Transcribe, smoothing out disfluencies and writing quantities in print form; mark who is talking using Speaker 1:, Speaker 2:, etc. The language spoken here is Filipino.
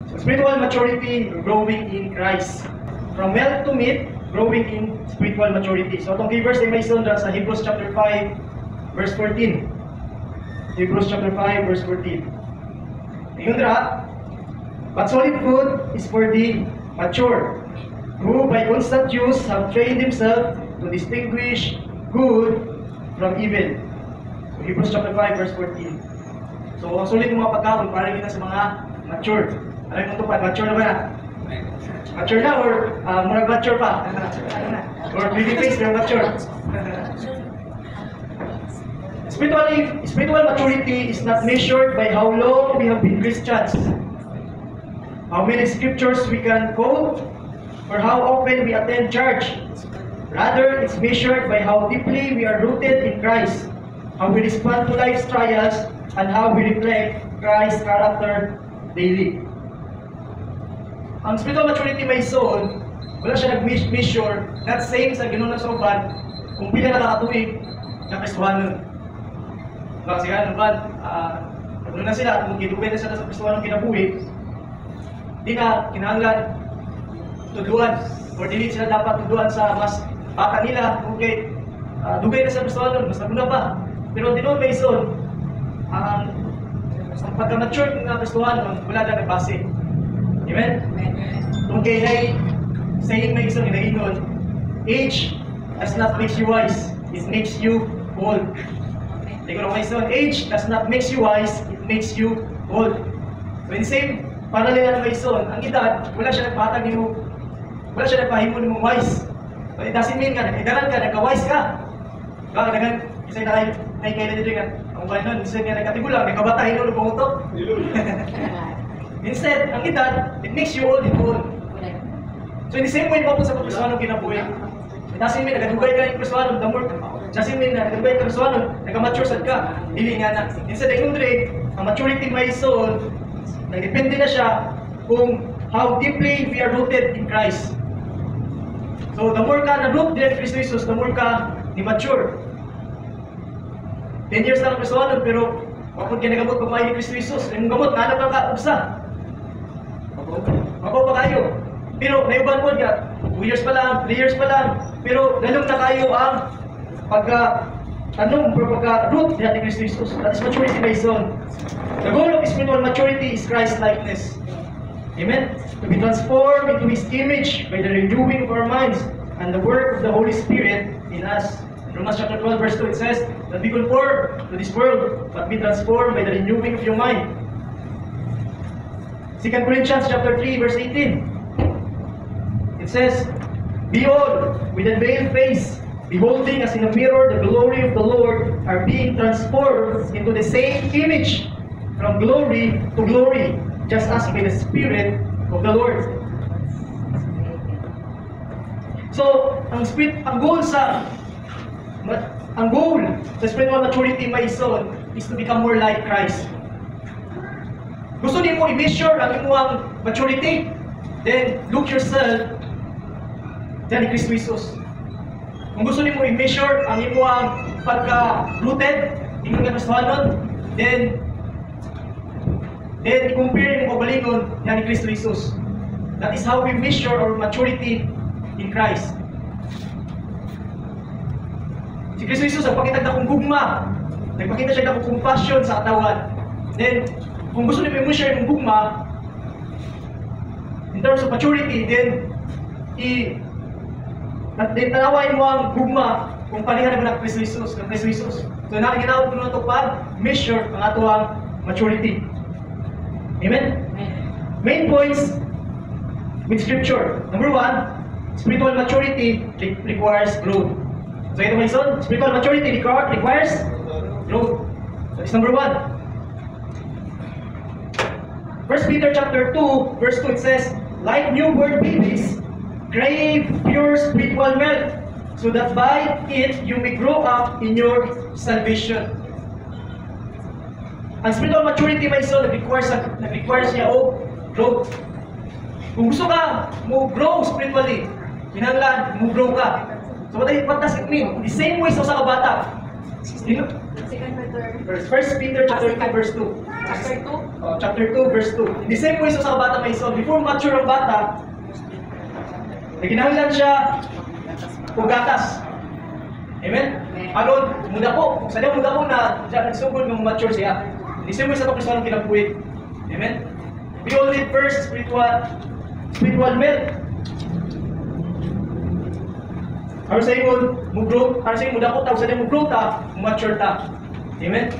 Speaker 1: So spiritual maturity, growing in Christ. From milk to meat, growing in spiritual maturity. So itong verse ay may sundra sa Hebrews chapter 5, verse 14. Hebrews chapter 5, verse 14. Ayun ra, but solid food is for the mature, who by constant use have trained themselves to distinguish good from evil. So Hebrews chapter 5, verse 14. So ang solid ng mga pagkaon para kita sa mga mature. Alam mo ito pa, mature na ba na? Mature na or murag mature pa? Or baby face pero mature? Spiritual maturity is not measured by how long we have been Christians, how many scriptures we can quote, or how often we attend church. Rather, it's measured by how deeply we are rooted in Christ, how we respond to life's trials, and how we reflect Christ's character daily. Ang spiritual maturity may soul, wala siya nag-measure, not same sa ginunang sa uban, kung pila nakakatuig na Kristohanon. Baka siya naman, ano na sila, kung gidugay na sila sa Kristohanon kinabuhi, di na kinahanglan tuduan, or dili sila dapat tuduan sa mas baka nila, okay, dugay na sa Kristohanon, mas naguna pa. Pero di naman may soul, ang pagka-mature ng Kristohanon, wala na nagbase. Amen? Okay, ay saying may isang inaingon, age does not make you wise, it makes you old. Tingnan mo kayo, age does not make you wise, it makes you old. So in the same parallel na may son, ang edad, wala siya nagpatag mo, wala siya nagpahimo mo wise. So it doesn't mean ka, nagkaidaran ka, nagka-wise ka. Baka nagan, isang na kayo na dito ka, ang buwan nun, isang nga nagkatigulang, nagkabatahin mo, lumungutok. Instead, ang edad, it makes you old and old. So in the same way po sa Kristohanon kinabuhi, it doesn't mean nagadugay ka yung Kristohanon, the more, it doesn't mean na nagadugay ka Kristohanon, nagka-mature sad ka, dili nga na. Instead, ang maturity may soul, nagdepende na siya kung how deeply we are rooted in Christ. So the more ka na-root din in Kristo Jesus, the more ka ni-mature. 10 years na ang Kristohanon, pero kapag ginagamot pa ni Kristo Jesus, yung gamot, nahanap lang ka, ubsa. Mabaw pa kayo. Pero naiuban po ka, 2 years pa lang, 3 years pa lang, pero lalong na kayo ang pagka-root ni Kristo Jesus. That is maturity based on. The goal of spiritual maturity is Christ-likeness. Amen? To be transformed into His image by the renewing of our minds and the work of the Holy Spirit in us. In Romans chapter 12, verse 2, it says, "Not be conformed to this world, but be transformed by the renewing of your mind." 2 Corinthians chapter 3, verse 18. It says, "Behold, with unveiled face, beholding as in a mirror the glory of the Lord, are being transformed into the same image from glory to glory, just as by the Spirit of the Lord." So, ang goal sa spiritual maturity may son is to become more like Christ. Gusto niyo mo i-measure ang inyong maturity? Then, look yourself dyan ni Kristo Jesus. Kung gusto niyo mo i-measure ang inyong pagka-rooted, inyong Kristohanon, then i-compare mo kabalingon dyan ni Kristo Jesus. That is how we measure our maturity in Christ. Si Kristo Jesus, nagpakita na kong gugma. Nagpakita siya na kong compassion sa katawan. Then, kung gusto niyo i-measure yung gugma, in terms of maturity, then, tanawin mo ang gugma kung palihan mo ng Kristo Jesus. So, ginawag ko na ito pag-measure ang atuang maturity. Amen? Main points with Scripture. Number 1, spiritual maturity requires growth. So ito may son, spiritual maturity requires growth. So it's number 1. 1 Peter chapter 2, verse 2, it says, "Like newborn babies, crave pure spiritual milk, so that by it you may grow up in your salvation." Ang spiritual maturity may son, nag-requires niya o growth. Kung gusto ka mo grow spiritually, kinahanglan mo grow ka. So what does it mean? The same way sa kabata. 1 Peter chapter 2, verse 2. Chapter 2, verse 2. The same way sa bata may ison, before mature ang bata, naginahanglan siya gatas. Amen? Aron, muda po. Sa diyan muda po na siya nagsugod ng mature siya. The same way sa ito Kristo kinabuhi. Amen? We all need first spiritual milk. Aron sa inyo, mugrow, aron sa inyo muda po, sa diyan mugrow ta, mature ta. Amen?